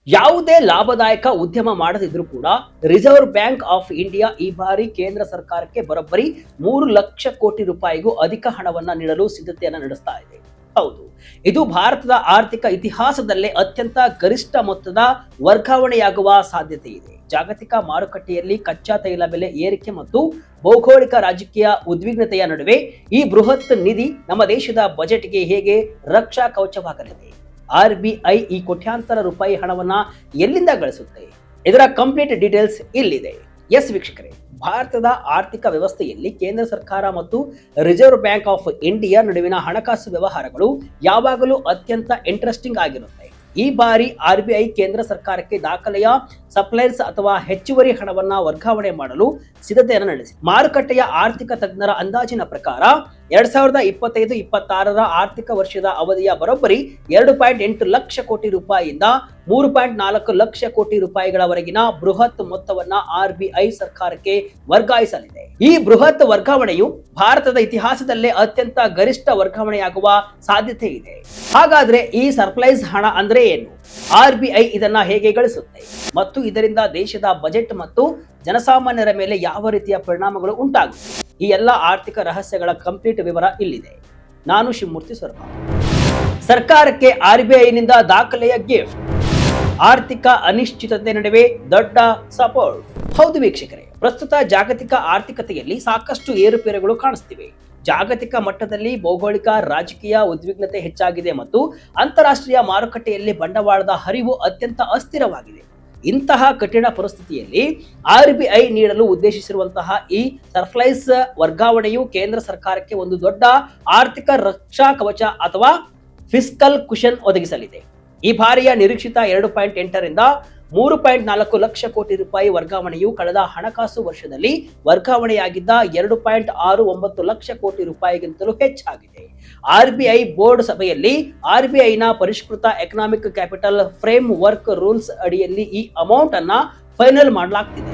ಯಾವುದೇ ಲಾಭದಾಯಕ ಉದ್ಯಮ ಮಾಡದಿದ್ರೂ ಕೂಡ ರಿಸರ್ವ್ ಬ್ಯಾಂಕ್ ಆಫ್ ಇಂಡಿಯಾ ಈ ಬಾರಿ ಕೇಂದ್ರ ಸರ್ಕಾರಕ್ಕೆ ಬರೋಬ್ಬರಿ 3 ಲಕ್ಷ ಕೋಟಿ ರೂಪಾಯಿಗೂ ಅಧಿಕ ಹಣವನ್ನ ನೀಡಲು ಸಿದ್ಧತೆಯನ್ನ ನಡೆಸ್ತಾ ಇದೆ. ಹೌದು, ಇದು ಭಾರತದ ಆರ್ಥಿಕ ಇತಿಹಾಸದಲ್ಲೇ ಅತ್ಯಂತ ಗರಿಷ್ಠ ಮೊತ್ತದ ವರ್ಗಾವಣೆಯಾಗುವ ಸಾಧ್ಯತೆ ಇದೆ. ಜಾಗತಿಕ ಮಾರುಕಟ್ಟೆಯಲ್ಲಿ ಕಚ್ಚಾ ತೈಲ ಬೆಲೆ ಏರಿಕೆ ಮತ್ತು ಭೌಗೋಳಿಕ ರಾಜಕೀಯ ಉದ್ವಿಗ್ನತೆಯ ನಡುವೆ ಈ ಬೃಹತ್ ನಿಧಿ ನಮ್ಮ ದೇಶದ ಬಜೆಟ್ಗೆ ಹೇಗೆ ರಕ್ಷಾ ಕವಚವಾಗಲಿದೆ? RBI ಈ ಕೋಟ್ಯಾಂತರ ರೂಪಾಯಿ ಹಣವನ್ನ ಎಲ್ಲಿಂದ ಗಳಿಸುತ್ತೆ? ಇದರ ಕಂಪ್ಲೀಟ್ ಡೀಟೇಲ್ಸ್ ಇಲ್ಲಿದೆ. ಎಸ್ ವೀಕ್ಷಕರೇ, ಭಾರತದ ಆರ್ಥಿಕ ವ್ಯವಸ್ಥೆಯಲ್ಲಿ ಕೇಂದ್ರ ಸರ್ಕಾರ ಮತ್ತು ರಿಸರ್ವ್ ಬ್ಯಾಂಕ್ ಆಫ್ ಇಂಡಿಯಾ ನಡುವಿನ ಹಣಕಾಸು ವ್ಯವಹಾರಗಳು ಯಾವಾಗಲೂ ಅತ್ಯಂತ ಇಂಟ್ರೆಸ್ಟಿಂಗ್ ಆಗಿರುತ್ತೆ. ಈ ಬಾರಿ RBI ಕೇಂದ್ರ ಸರ್ಕಾರಕ್ಕೆ ದಾಖಲೆಯ ಸಪ್ಲೈರ್ಸ್ ಅಥವಾ ಹೆಚ್ಚುವರಿ ಹಣವನ್ನ ವರ್ಗಾವಣೆ ಮಾಡಲು ಸಿದ್ಧತೆಯನ್ನು ನಡೆಸಿ. ಮಾರುಕಟ್ಟೆಯ ಆರ್ಥಿಕ ತಜ್ಞರ ಅಂದಾಜಿನ ಪ್ರಕಾರ 2025-26ರ ಆರ್ಥಿಕ ವರ್ಷದ ಅವಧಿಯ ಬರೋಬ್ಬರಿ 2.8 ಲಕ್ಷ ಕೋಟಿ ರೂಪಾಯಿಯಿಂದ 3.4 ಲಕ್ಷ ಕೋಟಿ ರೂಪಾಯಿಗಳವರೆಗಿನ ಬೃಹತ್ ಮೊತ್ತವನ್ನ RBI ಸರ್ಕಾರಕ್ಕೆ ವರ್ಗಾಯಿಸಲಿದೆ. ಈ ಬೃಹತ್ ವರ್ಗಾವಣೆಯು ಭಾರತದ ಇತಿಹಾಸದಲ್ಲೇ ಅತ್ಯಂತ ಗರಿಷ್ಠ ವರ್ಗಾವಣೆಯಾಗುವ ಸಾಧ್ಯತೆ ಇದೆ. ಹಾಗಾದ್ರೆ ಈ ಸರ್ಪ್ರೈಸ್ ಹಣ ಅಂದ್ರೆ ಏನು? RBI ಇದನ್ನ ಹೇಗೆ ಗಳಿಸುತ್ತೆ ಮತ್ತು ಇದರಿಂದ ದೇಶದ ಬಜೆಟ್ ಮತ್ತು ಜನಸಾಮಾನ್ಯರ ಮೇಲೆ ಯಾವ ರೀತಿಯ ಪರಿಣಾಮಗಳು ಉಂಟಾಗುತ್ತೆ? ಈ ಎಲ್ಲ ಆರ್ಥಿಕ ರಹಸ್ಯಗಳ ಕಂಪ್ಲೀಟ್ ವಿವರ ಇಲ್ಲಿದೆ. ನಾನು ಶಿವಮೂರ್ತಿ ಸ್ವರ್ಪ. ಸರ್ಕಾರಕ್ಕೆ RBI ನಿಂದ ದಾಖಲೆಯ ಗಿಫ್ಟ್, ಆರ್ಥಿಕ ಅನಿಶ್ಚಿತತೆ ನಡುವೆ ದೊಡ್ಡ ಸಪೋರ್ಟ್. ಹೌದು ವೀಕ್ಷಕರೇ, ಪ್ರಸ್ತುತ ಜಾಗತಿಕ ಆರ್ಥಿಕತೆಯಲ್ಲಿ ಸಾಕಷ್ಟು ಏರುಪೇರುಗಳು ಕಾಣಿಸ್ತಿವೆ. ಜಾಗತಿಕ ಮಟ್ಟದಲ್ಲಿ ಭೌಗೋಳಿಕ ರಾಜಕೀಯ ಉದ್ವಿಗ್ನತೆ ಹೆಚ್ಚಾಗಿದೆ ಮತ್ತು ಅಂತಾರಾಷ್ಟ್ರೀಯ ಮಾರುಕಟ್ಟೆಯಲ್ಲಿ ಬಂಡವಾಳದ ಹರಿವು ಅತ್ಯಂತ ಅಸ್ಥಿರವಾಗಿದೆ. ಇಂತಹ ಕಠಿಣ ಪರಿಸ್ಥಿತಿಯಲ್ಲಿ RBI ನೀಡಲು ಉದ್ದೇಶಿಸಿರುವಂತಹ ಈ ಸರ್ಪ್ರೈಸ್ ವರ್ಗಾವಣೆಯು ಕೇಂದ್ರ ಸರ್ಕಾರಕ್ಕೆ ಒಂದು ದೊಡ್ಡ ಆರ್ಥಿಕ ರಕ್ಷಾ ಕವಚ ಅಥವಾ ಫಿಸ್ಕಲ್ ಕುಷನ್ ಒದಗಿಸಲಿದೆ. ಈ ಬಾರಿಯ ನಿರೀಕ್ಷಿತ 2.8ರಿಂದ 3.4 ಲಕ್ಷ ಕೋಟಿ ರೂಪಾಯಿ ವರ್ಗಾವಣೆಯು ಕಳೆದ ಹಣಕಾಸು ವರ್ಷದಲ್ಲಿ ವರ್ಗಾವಣೆಯಾಗಿದ್ದ 2.69 ಲಕ್ಷ ಕೋಟಿ ರೂಪಾಯಿಗಿಂತಲೂ ಹೆಚ್ಚಾಗಿದೆ. RBI ಬೋರ್ಡ್ ಸಭೆಯಲ್ಲಿ RBIನ ಪರಿಷ್ಕೃತ economic capital frame work rules ಅಡಿಯಲ್ಲಿ ಈ ಅಮೌಂಟ್ ಅನ್ನ ಫೈನಲ್ ಮಾಡಲಾಗ್ತಿದೆ.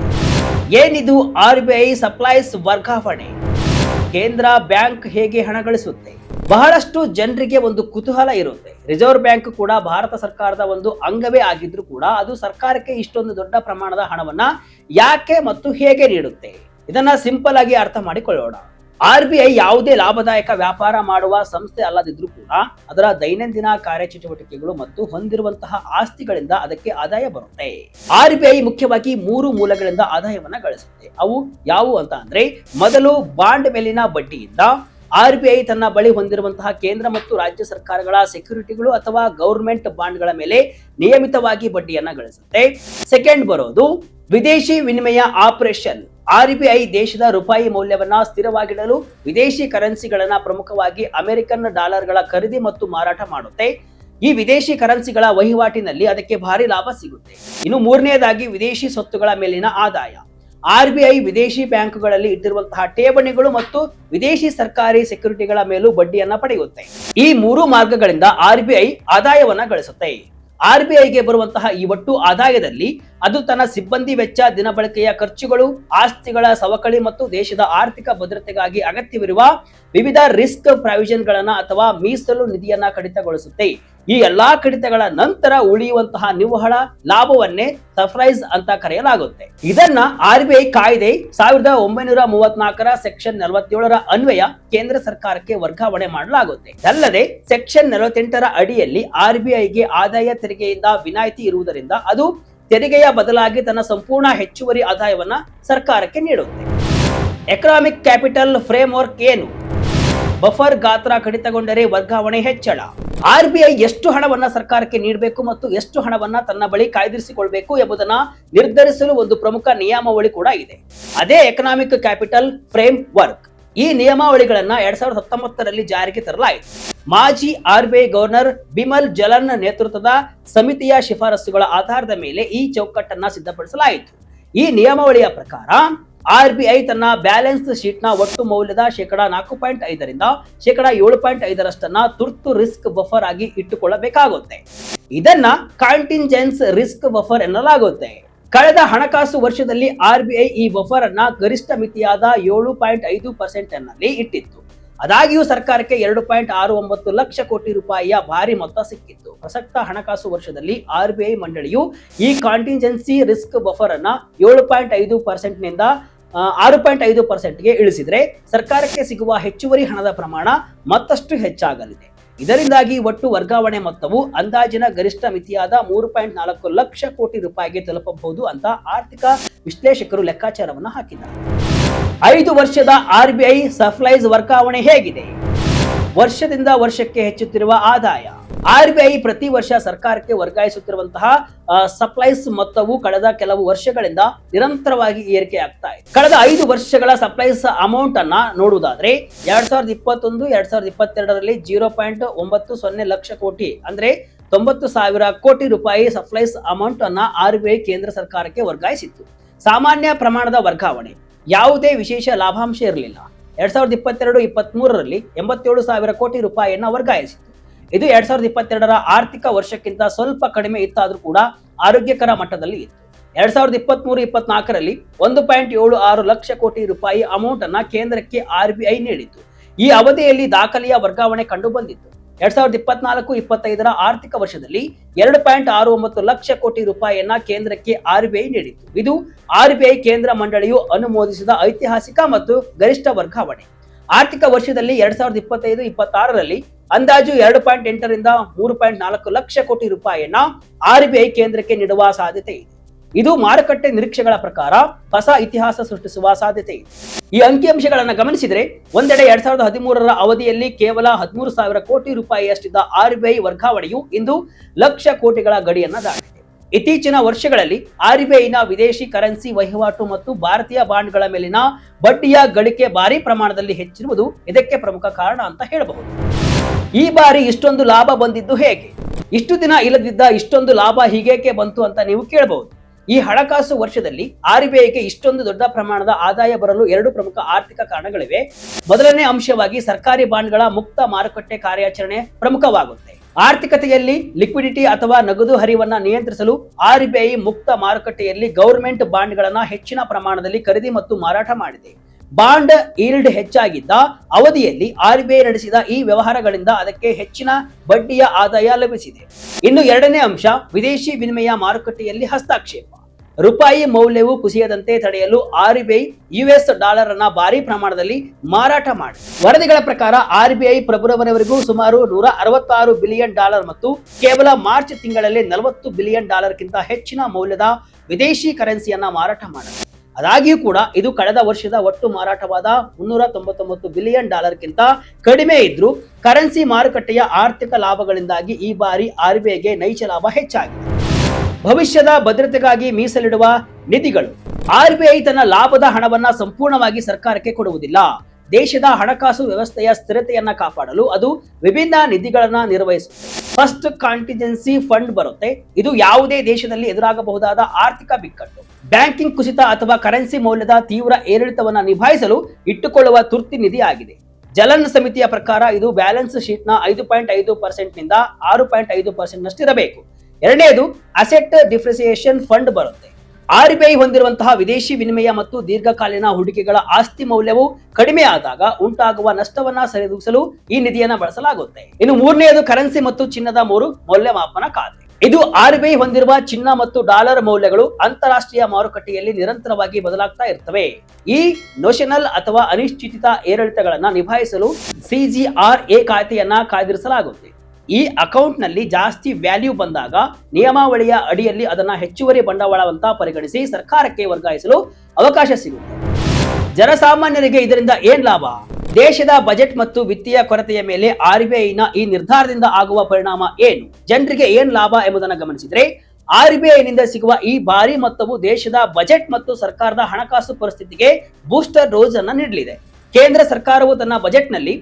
ಏನಿದು RBI ಸಪ್ಲೈಸ್ ವರ್ಗಾವಣೆ? ಕೇಂದ್ರ ಬ್ಯಾಂಕ್ ಹೇಗೆ ಹಣ ಗಳಿಸುತ್ತೆ? ಬಹಳಷ್ಟು ಜನರಿಗೆ ಒಂದು ಕುತೂಹಲ ಇರುತ್ತೆ. ರಿಸರ್ವ್ ಬ್ಯಾಂಕ್ ಕೂಡ ಭಾರತ ಸರ್ಕಾರದ ಒಂದು ಅಂಗವೇ ಆಗಿದ್ರು ಕೂಡ ಅದು ಸರ್ಕಾರಕ್ಕೆ ಇಷ್ಟೊಂದು ದೊಡ್ಡ ಪ್ರಮಾಣದ ಹಣವನ್ನ ಯಾಕೆ ಮತ್ತು ಹೇಗೆ ನೀಡುತ್ತೆ? ಇದನ್ನ ಸಿಂಪಲ್ ಆಗಿ ಅರ್ಥ ಮಾಡಿಕೊಳ್ಳೋಣ. RBI ಯಾವುದೇ ಲಾಭದಾಯಕ ವ್ಯಾಪಾರ ಮಾಡುವ ಸಂಸ್ಥೆ ಅಲ್ಲದಿದ್ರೂ ಕೂಡ ಅದರ ದೈನಂದಿನ ಕಾರ್ಯಚಟುವಟಿಕೆಗಳು ಮತ್ತು ಹೊಂದಿರುವಂತಹ ಆಸ್ತಿಗಳಿಂದ ಅದಕ್ಕೆ ಆದಾಯ ಬರುತ್ತೆ. RBI ಮುಖ್ಯವಾಗಿ 3 ಮೂಲಗಳಿಂದ ಆದಾಯವನ್ನ ಗಳಿಸುತ್ತೆ. ಅವು ಯಾವುವು ಅಂತ ಅಂದ್ರೆ, ಮೊದಲು ಬಾಂಡ್ ಮೇಲಿನ ಬಡ್ಡಿಯಿಂದ. RBI ತನ್ನ ಬಳಿ ಹೊಂದಿರುವಂತಹ ಕೇಂದ್ರ ಮತ್ತು ರಾಜ್ಯ ಸರ್ಕಾರಗಳ ಸೆಕ್ಯೂರಿಟಿಗಳು ಅಥವಾ ಗವರ್ಮೆಂಟ್ ಬಾಂಡ್ಗಳ ಮೇಲೆ ನಿಯಮಿತವಾಗಿ ಬಡ್ಡಿಯನ್ನ ಗಳಿಸುತ್ತೆ. ಸೆಕೆಂಡ್ ಬರೋದು ವಿದೇಶಿ ವಿನಿಮಯ ಆಪರೇಷನ್. RBI ದೇಶದ ರೂಪಾಯಿ ಮೌಲ್ಯವನ್ನ ಸ್ಥಿರವಾಗಿಡಲು ವಿದೇಶಿ ಕರೆನ್ಸಿಗಳನ್ನ, ಪ್ರಮುಖವಾಗಿ ಅಮೆರಿಕನ್ ಡಾಲರ್ಗಳ ಖರೀದಿ ಮತ್ತು ಮಾರಾಟ ಮಾಡುತ್ತೆ. ಈ ವಿದೇಶಿ ಕರೆನ್ಸಿಗಳ ವಹಿವಾಟಿನಲ್ಲಿ ಅದಕ್ಕೆ ಭಾರಿ ಲಾಭ ಸಿಗುತ್ತೆ. ಇನ್ನು ಮೂರನೆಯದಾಗಿ ವಿದೇಶಿ ಸ್ವತ್ತುಗಳ ಮೇಲಿನ ಆದಾಯ. RBI ವಿದೇಶಿ ಬ್ಯಾಂಕುಗಳಲ್ಲಿ ಇಟ್ಟಿರುವಂತಹ ಠೇವಣಿಗಳು ಮತ್ತು ವಿದೇಶಿ ಸರ್ಕಾರಿ ಸೆಕ್ಯೂರಿಟಿಗಳ ಮೇಲೂ ಬಡ್ಡಿಯನ್ನ ಪಡೆಯುತ್ತೆ. ಈ 3 ಮಾರ್ಗಗಳಿಂದ RBI ಆದಾಯವನ್ನ ಗಳಿಸುತ್ತೆ. RBIಗೆ ಬರುವಂತಹ ಈ ಒಟ್ಟು ಆದಾಯದಲ್ಲಿ ಅದು ತನ್ನ ಸಿಬ್ಬಂದಿ ವೆಚ್ಚ, ದಿನಬಳಕೆಯ ಖರ್ಚುಗಳು, ಆಸ್ತಿಗಳ ಸವಕಳಿ ಮತ್ತು ದೇಶದ ಆರ್ಥಿಕ ಭದ್ರತೆಗಾಗಿ ಅಗತ್ಯವಿರುವ ವಿವಿಧ ರಿಸ್ಕ್ ಪ್ರಾವಿಷನ್ಗಳನ್ನ ಅಥವಾ ಮೀಸಲು ನಿಧಿಯನ್ನ ಕಡಿತಗೊಳಿಸುತ್ತೆ. ಈ ಎಲ್ಲಾ ಕಡಿತಗಳ ನಂತರ ಉಳಿಯುವಂತಹ ನಿವ್ವಳ ಲಾಭವನ್ನೇ ಸರ್ಪ್ರೈಸ್ ಅಂತ ಕರೆಯಲಾಗುತ್ತೆ. ಇದನ್ನ RBI ಕಾಯ್ದೆ 1934ರ ಸೆಕ್ಷನ್ 47ರ ಅನ್ವಯ ಕೇಂದ್ರ ಸರ್ಕಾರಕ್ಕೆ ವರ್ಗಾವಣೆ ಮಾಡಲಾಗುತ್ತೆ. ಅಲ್ಲದೆ ಸೆಕ್ಷನ್ 48ರ ಅಡಿಯಲ್ಲಿ RBIಗೆ ಆದಾಯ ತೆರಿಗೆಯಿಂದ ವಿನಾಯಿತಿ ಇರುವುದರಿಂದ ಅದು ತೆರಿಗೆಯ ಬದಲಾಗಿ ತನ್ನ ಸಂಪೂರ್ಣ ಹೆಚ್ಚುವರಿ ಆದಾಯವನ್ನ ಸರ್ಕಾರಕ್ಕೆ ನೀಡುತ್ತೆ. ಎಕನಾಮಿಕ್ ಕ್ಯಾಪಿಟಲ್ ಫ್ರೇಮ್ ವರ್ಕ್ ಏನು? ಬಫರ್ ಗಾತ್ರ ಕಡಿತಗೊಂಡರೆ ವರ್ಗಾವಣೆ ಹೆಚ್ಚಳ. RBI ಎಷ್ಟು ಹಣವನ್ನ ಸರ್ಕಾರಕ್ಕೆ ನೀಡಬೇಕು ಮತ್ತು ಎಷ್ಟು ಹಣವನ್ನ ತನ್ನ ಬಳಿ ಕಾಯ್ದಿರಿಸಿಕೊಳ್ಬೇಕು ಎಂಬುದನ್ನ ನಿರ್ಧರಿಸಲು ಒಂದು ಪ್ರಮುಖ ನಿಯಮಾವಳಿ ಕೂಡ ಇದೆ. ಅದೇ ಎಕನಾಮಿಕ್ ಕ್ಯಾಪಿಟಲ್ ಫ್ರೇಮ್ ವರ್ಕ್. ಈ ನಿಯಮಾವಳಿಗಳನ್ನ 2019ರಲ್ಲಿ ಜಾರಿಗೆ ತರಲಾಯಿತು. ಮಾಜಿ RBI ಗವರ್ನರ್ ಬಿಮಲ್ ಜಲನ್ ನೇತೃತ್ವದ ಸಮಿತಿಯ ಶಿಫಾರಸುಗಳ ಆಧಾರದ ಮೇಲೆ ಈ ಚೌಕಟ್ಟನ್ನ ಸಿದ್ಧಪಡಿಸಲಾಯಿತು. ಈ ನಿಯಮಾವಳಿಯ ಪ್ರಕಾರ RBI ತನ್ನ ಬ್ಯಾಲೆನ್ಸ್ ಶೀಟ್ ನ ಒಟ್ಟು ಮೌಲ್ಯದ 4.5ರಿಂದ 7.5ರಷ್ಟನ್ನ ತುರ್ತು ರಿಸ್ಕ್ ಬಫರ್ ಆಗಿ ಇಟ್ಟುಕೊಳ್ಳಬೇಕಾಗುತ್ತೆ. ಇದನ್ನ ಕಾಂಟಿಂಜೆನ್ಸ್ ರಿಸ್ಕ್ ಬಫರ್ ಎನ್ನಲಾಗುತ್ತೆ. ಕಳೆದ ಹಣಕಾಸು ವರ್ಷದಲ್ಲಿ RBI ಈ ಬಫರ್ ಅನ್ನ ಗರಿಷ್ಠ ಮಿತಿಯಾದ 7.5% ನಲ್ಲಿ ಇಟ್ಟಿತ್ತು. ಆದಾಗ್ಯೂ ಸರ್ಕಾರಕ್ಕೆ 2.69 ಲಕ್ಷ ಕೋಟಿ ರೂಪಾಯಿಯ ಭಾರಿ ಮೊತ್ತ ಸಿಕ್ಕಿತ್ತು. ಪ್ರಸಕ್ತ ಹಣಕಾಸು ವರ್ಷದಲ್ಲಿ RBI ಮಂಡಳಿಯು ಈ ಕಾಂಟಿಂಜೆನ್ಸಿ ರಿಸ್ಕ್ ಬಫರ್ ಅನ್ನ 7.5% ನಿಂದ 6.5%ಗೆ ಇಳಿಸಿದ್ರೆ ಸರ್ಕಾರಕ್ಕೆ ಸಿಗುವ ಹೆಚ್ಚುವರಿ ಹಣದ ಪ್ರಮಾಣ ಮತ್ತಷ್ಟು ಹೆಚ್ಚಾಗಲಿದೆ. ಇದರಿಂದಾಗಿ ಒಟ್ಟು ವರ್ಗಾವಣೆ ಮೊತ್ತವು ಅಂದಾಜಿನ ಗರಿಷ್ಠ ಮಿತಿಯಾದ 3.4 ಲಕ್ಷ ಕೋಟಿ ರೂಪಾಯಿಗೆ ತಲುಪಬಹುದು ಅಂತ ಆರ್ಥಿಕ ವಿಶ್ಲೇಷಕರು ಲೆಕ್ಕಾಚಾರವನ್ನು ಹಾಕಿದ್ದಾರೆ. 5 ವರ್ಷದ RBI ಸಪ್ಲೈಸ್ ವರ್ಗಾವಣೆ ಹೇಗಿದೆ? ವರ್ಷದಿಂದ ವರ್ಷಕ್ಕೆ ಹೆಚ್ಚುತ್ತಿರುವ ಆದಾಯ. RBI ಪ್ರತಿ ವರ್ಷ ಸರ್ಕಾರಕ್ಕೆ ವರ್ಗಾಯಿಸುತ್ತಿರುವಂತಹ ಸಪ್ಲೈಸ್ ಮೊತ್ತವು ಕಳೆದ ಕೆಲವು ವರ್ಷಗಳಿಂದ ನಿರಂತರವಾಗಿ ಏರಿಕೆ ಆಗ್ತಾ ಇದೆ. ಕಳೆದ 5 ವರ್ಷಗಳ ಸಪ್ಲೈಸ್ ಅಮೌಂಟ್ ಅನ್ನ ನೋಡುವುದಾದ್ರೆ 2021-2022ರಲ್ಲಿ 0.90 ಲಕ್ಷ ಕೋಟಿ ಅಂದ್ರೆ 90,000 ಕೋಟಿ ರೂಪಾಯಿ ಸಪ್ಲೈಸ್ ಅಮೌಂಟ್ ಅನ್ನ RBI ಕೇಂದ್ರ ಸರ್ಕಾರಕ್ಕೆ ವರ್ಗಾಯಿಸಿತ್ತು. ಸಾಮಾನ್ಯ ಪ್ರಮಾಣದ ವರ್ಗಾವಣೆ, ಯಾವುದೇ ವಿಶೇಷ ಲಾಭಾಂಶ ಇರಲಿಲ್ಲ. 2022-23ರಲ್ಲಿ 87,000 ಕೋಟಿ ರೂಪಾಯಿಯನ್ನ ವರ್ಗಾಯಿಸಿತ್ತು. ಇದು 2022ರ ಆರ್ಥಿಕ ವರ್ಷಕ್ಕಿಂತ ಸ್ವಲ್ಪ ಕಡಿಮೆ ಇತ್ತಾದ್ರೂ ಕೂಡ ಆರೋಗ್ಯಕರ ಮಟ್ಟದಲ್ಲಿ ಇತ್ತು. 2023-24ರಲ್ಲಿ 1.76 ಲಕ್ಷ ಕೋಟಿ ರೂಪಾಯಿ ಅಮೌಂಟ್ ಅನ್ನ ಕೇಂದ್ರಕ್ಕೆ RBI ನೀಡಿತ್ತು. ಈ ಅವಧಿಯಲ್ಲಿ ದಾಖಲೆಯ ವರ್ಗಾವಣೆ ಕಂಡು ಬಂದಿತ್ತು. 2024-25ರ ಆರ್ಥಿಕ ವರ್ಷದಲ್ಲಿ 2.69 ಲಕ್ಷ ಕೋಟಿ ರೂಪಾಯಿಯನ್ನ ಕೇಂದ್ರಕ್ಕೆ RBI ನೀಡಿತ್ತು. ಇದು RBI ಕೇಂದ್ರ ಮಂಡಳಿಯು ಅನುಮೋದಿಸಿದ ಐತಿಹಾಸಿಕ ಮತ್ತು ಗರಿಷ್ಠ ವರ್ಗಾವಣೆ. ಆರ್ಥಿಕ ವರ್ಷದಲ್ಲಿ 2025-26ರಲ್ಲಿ ಅಂದಾಜು 2.8 ರಿಂದ 3.4 ಲಕ್ಷ ಕೋಟಿ ರೂಪಾಯಿಯನ್ನ RBI ಕೇಂದ್ರಕ್ಕೆ ನೀಡುವ ಸಾಧ್ಯತೆ ಇದೆ. ಇದು ಮಾರುಕಟ್ಟೆ ನಿರೀಕ್ಷೆಗಳ ಪ್ರಕಾರ ಹೊಸ ಇತಿಹಾಸ ಸೃಷ್ಟಿಸುವ ಸಾಧ್ಯತೆ ಇದೆ. ಈ ಅಂಕಿಅಂಶಗಳನ್ನು ಗಮನಿಸಿದರೆ ಒಂದೆಡೆ 2013ರ ಅವಧಿಯಲ್ಲಿ ಕೇವಲ 13,000 ಕೋಟಿ ರೂಪಾಯಿಯಷ್ಟಿದ್ದ RBI ವರ್ಗಾವಣೆಯು ಇಂದು ಲಕ್ಷ ಕೋಟಿಗಳ ಗಡಿಯನ್ನ ದಾಟಿದೆ. ಇತ್ತೀಚಿನ ವರ್ಷಗಳಲ್ಲಿ RBIನ ವಿದೇಶಿ ಕರೆನ್ಸಿ ವಹಿವಾಟು ಮತ್ತು ಭಾರತೀಯ ಬಾಂಡ್ಗಳ ಮೇಲಿನ ಬಡ್ಡಿಯ ಗಳಿಕೆ ಭಾರಿ ಪ್ರಮಾಣದಲ್ಲಿ ಹೆಚ್ಚಿರುವುದು ಇದಕ್ಕೆ ಪ್ರಮುಖ ಕಾರಣ ಅಂತ ಹೇಳಬಹುದು. ಈ ಬಾರಿ ಇಷ್ಟೊಂದು ಲಾಭ ಬಂದಿದ್ದು ಹೇಗೆ? ಇಷ್ಟು ದಿನ ಇಲ್ಲದಿದ್ದ ಇಷ್ಟೊಂದು ಲಾಭ ಹೀಗೇಕೆ ಬಂತು ಅಂತ ನೀವು ಕೇಳಬಹುದು. ಈ ಹಣಕಾಸು ವರ್ಷದಲ್ಲಿ RBIಗೆ ಇಷ್ಟೊಂದು ದೊಡ್ಡ ಪ್ರಮಾಣದ ಆದಾಯ ಬರಲು 2 ಪ್ರಮುಖ ಆರ್ಥಿಕ ಕಾರಣಗಳಿವೆ. ಮೊದಲನೇ ಅಂಶವಾಗಿ ಸರ್ಕಾರಿ ಬಾಂಡ್ಗಳ ಮುಕ್ತ ಮಾರುಕಟ್ಟೆ ಕಾರ್ಯಾಚರಣೆ ಪ್ರಮುಖವಾಗುತ್ತೆ. ಆರ್ಥಿಕತೆಯಲ್ಲಿ ಲಿಕ್ವಿಡಿಟಿ ಅಥವಾ ನಗದು ಹರಿವನ್ನ ನಿಯಂತ್ರಿಸಲು RBI ಮುಕ್ತ ಮಾರುಕಟ್ಟೆಯಲ್ಲಿ ಗವರ್ಮೆಂಟ್ ಬಾಂಡ್ಗಳನ್ನ ಹೆಚ್ಚಿನ ಪ್ರಮಾಣದಲ್ಲಿ ಖರೀದಿ ಮತ್ತು ಮಾರಾಟ ಮಾಡಿದೆ. ಬಾಂಡ್ ಈಲ್ಡ್ ಹೆಚ್ಚಾಗಿದ್ದ ಅವಧಿಯಲ್ಲಿ RBI ನಡೆಸಿದ ಈ ವ್ಯವಹಾರಗಳಿಂದ ಅದಕ್ಕೆ ಹೆಚ್ಚಿನ ಬಡ್ಡಿಯ ಆದಾಯ ಲಭಿಸಿದೆ. ಇನ್ನು ಎರಡನೇ ಅಂಶ ವಿದೇಶಿ ವಿನಿಮಯ ಮಾರುಕಟ್ಟೆಯಲ್ಲಿ ಹಸ್ತಕ್ಷೇಪ. ರೂಪಾಯಿ ಮೌಲ್ಯವು ಕುಸಿಯದಂತೆ ತಡೆಯಲು RBI US ಡಾಲರ್ ಅನ್ನ ಭಾರಿ ಪ್ರಮಾಣದಲ್ಲಿ ಮಾರಾಟ ಮಾಡಿದೆ. ವರದಿಗಳ ಪ್ರಕಾರ RBI ಫೆಬ್ರವರಿವರೆಗೂ ಸುಮಾರು $166 ಬಿಲಿಯನ್ ಮತ್ತು ಕೇವಲ ಮಾರ್ಚ್ ತಿಂಗಳಲ್ಲಿ $40 ಬಿಲಿಯನ್ ಗಿಂತ ಹೆಚ್ಚಿನ ಮೌಲ್ಯದ ವಿದೇಶಿ ಕರೆನ್ಸಿಯನ್ನ ಮಾರಾಟ ಮಾಡಿದೆ. ಆದಾಗ್ಯೂ ಕೂಡ ಇದು ಕಳೆದ ವರ್ಷದ ಒಟ್ಟು ಮಾರಾಟವಾದ $399 ಬಿಲಿಯನ್ ಗಿಂತ ಕಡಿಮೆ ಇದ್ರೂ ಕರೆನ್ಸಿ ಮಾರುಕಟ್ಟೆಯ ಆರ್ಥಿಕ ಲಾಭಗಳಿಂದಾಗಿ ಈ ಬಾರಿ RBIಗೆ ನೈಜ ಲಾಭ ಹೆಚ್ಚಾಗಿದೆ. ಭವಿಷ್ಯದ ಭದ್ರತೆಗಾಗಿ ಮೀಸಲಿಡುವ ನಿಧಿಗಳು. RBI ತನ್ನ ಲಾಭದ ಹಣವನ್ನ ಸಂಪೂರ್ಣವಾಗಿ ಸರ್ಕಾರಕ್ಕೆ ಕೊಡುವುದಿಲ್ಲ. ದೇಶದ ಹಣಕಾಸು ವ್ಯವಸ್ಥೆಯ ಸ್ಥಿರತೆಯನ್ನ ಕಾಪಾಡಲು ಅದು ವಿಭಿನ್ನ ನಿಧಿಗಳನ್ನ ನಿರ್ವಹಿಸುತ್ತೆ. ಫಸ್ಟ್ ಕಾಂಟಿಜೆನ್ಸಿ ಫಂಡ್ ಬರುತ್ತೆ. ಇದು ಯಾವುದೇ ದೇಶದಲ್ಲಿ ಎದುರಾಗಬಹುದಾದ ಆರ್ಥಿಕ ಬಿಕ್ಕಟ್ಟು, ಬ್ಯಾಂಕಿಂಗ್ ಕುಸಿತ ಅಥವಾ ಕರೆನ್ಸಿ ಮೌಲ್ಯದ ತೀವ್ರ ಏರಿಳಿತವನ್ನ ನಿಭಾಯಿಸಲು ಇಟ್ಟುಕೊಳ್ಳುವ ತುರ್ತು ನಿಧಿ ಆಗಿದೆ. ಜಲನ್ ಸಮಿತಿಯ ಪ್ರಕಾರ ಇದು ಬ್ಯಾಲೆನ್ಸ್ ಶೀಟ್ ನ 5.5% ನಿಂದ 6.5% ನಷ್ಟಿರಬೇಕು. ಎರಡನೇದು ಅಸೆಟ್ ಡಿಪ್ರಿಸಿಯೇಷನ್ ಫಂಡ್ ಬರುತ್ತೆ. RBI ಹೊಂದಿರುವಂತಹ ವಿದೇಶಿ ವಿನಿಮಯ ಮತ್ತು ದೀರ್ಘಕಾಲೀನ ಹೂಡಿಕೆಗಳ ಆಸ್ತಿ ಮೌಲ್ಯವು ಕಡಿಮೆ ಆದಾಗ ಉಂಟಾಗುವ ನಷ್ಟವನ್ನ ಸರಿದೂಗಿಸಲು ಈ ನಿಧಿಯನ್ನ ಬಳಸಲಾಗುತ್ತೆ. ಇನ್ನು ಮೂರನೆಯದು ಕರೆನ್ಸಿ ಮತ್ತು ಚಿನ್ನದ ಮೌಲ್ಯಮಾಪನ ಖಾತೆ. ಇದು RBI ಹೊಂದಿರುವ ಚಿನ್ನ ಮತ್ತು ಡಾಲರ್ ಮೌಲ್ಯಗಳು ಅಂತಾರಾಷ್ಟ್ರೀಯ ಮಾರುಕಟ್ಟೆಯಲ್ಲಿ ನಿರಂತರವಾಗಿ ಬದಲಾಗ್ತಾ ಇರ್ತವೆ. ಈ ನೋಷನಲ್ ಅಥವಾ ಅನಿಶ್ಚಿತ ಏರಿಳಿತಗಳನ್ನ ನಿಭಾಯಿಸಲು CGRA ಖಾತೆಯನ್ನ ಕಾಯ್ದಿರಿಸಲಾಗುತ್ತೆ. ಈ ಅಕೌಂಟ್ ನಲ್ಲಿ ಜಾಸ್ತಿ ವ್ಯಾಲ್ಯೂ ಬಂದಾಗ ನಿಯಮಾವಳಿಯ ಅಡಿಯಲ್ಲಿ ಅದನ್ನ ಹೆಚ್ಚುವರಿ ಬಂಡವಾಳವಂತ ಪರಿಗಣಿಸಿ ಸರ್ಕಾರಕ್ಕೆ ವರ್ಗಾಯಿಸಲು ಅವಕಾಶ ಸಿಗುತ್ತೆ. ಜನಸಾಮಾನ್ಯರಿಗೆ ಇದರಿಂದ ಏನ್ ಲಾಭ? ದೇಶದ ಬಜೆಟ್ ಮತ್ತು ವಿತ್ತೀಯ ಕೊರತೆಯ ಮೇಲೆ RBIನ ಈ ನಿರ್ಧಾರದಿಂದ ಆಗುವ ಪರಿಣಾಮ ಏನು? ಜನರಿಗೆ ಏನ್ ಲಾಭ ಎಂಬುದನ್ನು ಗಮನಿಸಿದ್ರೆ RBIನಿಂದ ಸಿಗುವ ಈ ಭಾರಿ ಮೊತ್ತವು ದೇಶದ ಬಜೆಟ್ ಮತ್ತು ಸರ್ಕಾರದ ಹಣಕಾಸು ಪರಿಸ್ಥಿತಿಗೆ ಬೂಸ್ಟರ್ ಡೋಸ್ ಅನ್ನ ನೀಡಲಿದೆ. ಕೇಂದ್ರ ಸರ್ಕಾರವು ತನ್ನ ಬಜೆಟ್ನಲ್ಲಿ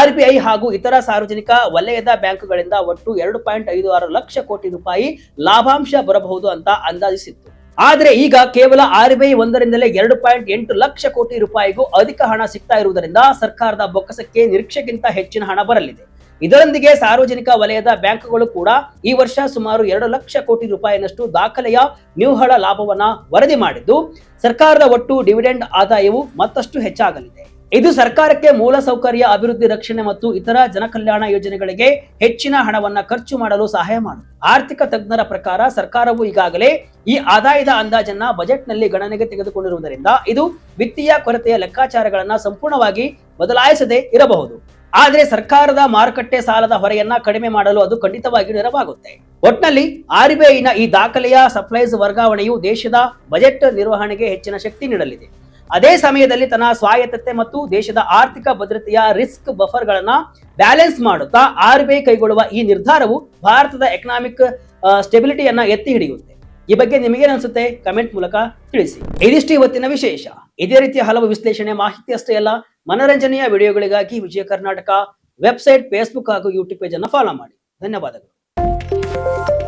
RBI ಹಾಗೂ ಇತರ ಸಾರ್ವಜನಿಕ ವಲಯದ ಬ್ಯಾಂಕ್ಗಳಿಂದ ಒಟ್ಟು 2.56 ಲಕ್ಷ ಕೋಟಿ ರೂಪಾಯಿ ಲಾಭಾಂಶ ಬರಬಹುದು ಅಂತ ಅಂದಾಜಿಸಿತ್ತು. ಆದರೆ ಈಗ ಕೇವಲ RBI ಒಂದರಿಂದಲೇ 2.8 ಲಕ್ಷ ಕೋಟಿ ರೂಪಾಯಿಗೂ ಅಧಿಕ ಹಣ ಸಿಗ್ತಾ ಇರುವುದರಿಂದ ಸರ್ಕಾರದ ಬೊಕ್ಕಸಕ್ಕೆ ನಿರೀಕ್ಷೆಗಿಂತ ಹೆಚ್ಚಿನ ಹಣ ಬರಲಿದೆ. ಇದರೊಂದಿಗೆ ಸಾರ್ವಜನಿಕ ವಲಯದ ಬ್ಯಾಂಕ್ಗಳು ಕೂಡ ಈ ವರ್ಷ ಸುಮಾರು 2 ಲಕ್ಷ ಕೋಟಿ ರೂಪಾಯಿನಷ್ಟು ದಾಖಲೆಯ ನಿವ್ವಳ ಲಾಭವನ್ನ ವರದಿ ಮಾಡಿದ್ದು ಸರ್ಕಾರದ ಒಟ್ಟು ಡಿವಿಡೆಂಡ್ ಆದಾಯವು ಮತ್ತಷ್ಟು ಹೆಚ್ಚಾಗಲಿದೆ. ಇದು ಸರ್ಕಾರಕ್ಕೆ ಮೂಲಸೌಕರ್ಯ ಅಭಿವೃದ್ಧಿ, ರಕ್ಷಣೆ ಮತ್ತು ಇತರ ಜನಕಲ್ಯಾಣ ಯೋಜನೆಗಳಿಗೆ ಹೆಚ್ಚಿನ ಹಣವನ್ನ ಖರ್ಚು ಮಾಡಲು ಸಹಾಯ ಮಾಡುತ್ತೆ. ಆರ್ಥಿಕ ತಜ್ಞರ ಪ್ರಕಾರ ಸರ್ಕಾರವು ಈಗಾಗಲೇ ಈ ಆದಾಯದ ಅಂದಾಜನ್ನ ಬಜೆಟ್ನಲ್ಲಿ ಗಣನೆಗೆ ತೆಗೆದುಕೊಂಡಿರುವುದರಿಂದ ಇದು ವಿತ್ತೀಯ ಕೊರತೆಯ ಲೆಕ್ಕಾಚಾರಗಳನ್ನ ಸಂಪೂರ್ಣವಾಗಿ ಬದಲಾಯಿಸದೇ ಇರಬಹುದು. ಆದರೆ ಸರ್ಕಾರದ ಮಾರುಕಟ್ಟೆ ಸಾಲದ ಹೊರೆಯನ್ನ ಕಡಿಮೆ ಮಾಡಲು ಅದು ಖಂಡಿತವಾಗಿ ನೆರವಾಗುತ್ತೆ. ಒಟ್ನಲ್ಲಿ RBIನ ಈ ದಾಖಲೆಯ ಸಪ್ಲೈಸ್ ವರ್ಗಾವಣೆಯು ದೇಶದ ಬಜೆಟ್ ನಿರ್ವಹಣೆಗೆ ಹೆಚ್ಚಿನ ಶಕ್ತಿ ನೀಡಲಿದೆ. ಅದೇ ಸಮಯದಲ್ಲಿ ತನ್ನ ಸ್ವಾಯತ್ತತೆ ಮತ್ತು ದೇಶದ ಆರ್ಥಿಕ ಭದ್ರತೆಯ ರಿಸ್ಕ್ ಬಫರ್ಗಳನ್ನ ಬ್ಯಾಲೆನ್ಸ್ ಮಾಡುತ್ತಾ RBI ಕೈಗೊಳ್ಳುವ ಈ ನಿರ್ಧಾರವು ಭಾರತದ ಎಕನಾಮಿಕ್ ಸ್ಟೆಬಿಲಿಟಿಯನ್ನ ಎತ್ತಿ ಹಿಡಿಯುತ್ತೆ. ಈ ಬಗ್ಗೆ ನಿಮಗೇನು ಅನ್ಸುತ್ತೆ? ಕಮೆಂಟ್ ಮೂಲಕ ತಿಳಿಸಿ. ಇದಿಷ್ಟು ಇವತ್ತಿನ ವಿಶೇಷ. ಇದೇ ರೀತಿಯ ಹಲವು ವಿಶ್ಲೇಷಣೆ, ಮಾಹಿತಿ ಅಷ್ಟೇ ಅಲ್ಲ, ಮನೋರಂಜನೆಯ ವಿಡಿಯೋಗಳಿಗಾಗಿ ವಿಜಯ ಕರ್ನಾಟಕ ವೆಬ್ಸೈಟ್, ಫೇಸ್ಬುಕ್ ಹಾಗೂ ಯೂಟ್ಯೂಬ್ ಪೇಜ್ ಅನ್ನು ಫಾಲೋ ಮಾಡಿ. ಧನ್ಯವಾದಗಳು.